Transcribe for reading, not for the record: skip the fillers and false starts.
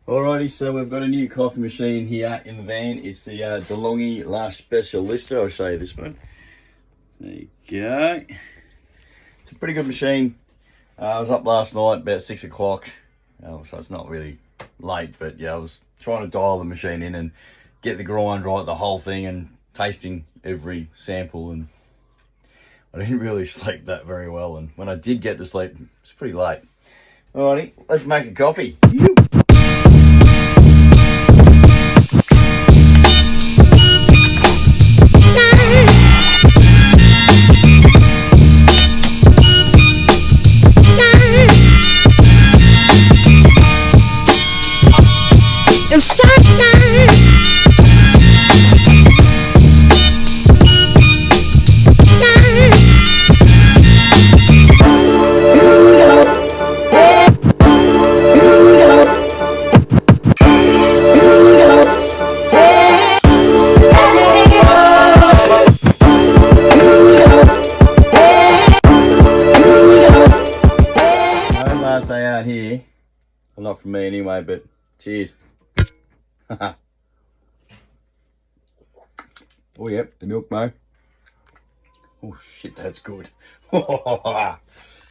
Alrighty, so we've got a new coffee machine here in the van. It's the DeLonghi La Specialista. I'll show you this one. There you go. It's a pretty good machine. I was up last night about 6 o'clock, so it's not really late, but yeah, I was trying to dial the machine in and get the grind right, the whole thing, and tasting every sample, and I didn't really sleep that very well, and when I did get to sleep, it was pretty late. Alrighty, let's make a coffee. Latte out here. Well, not from me anyway, but cheers. Oh yep, the milk mo. Oh shit, that's good.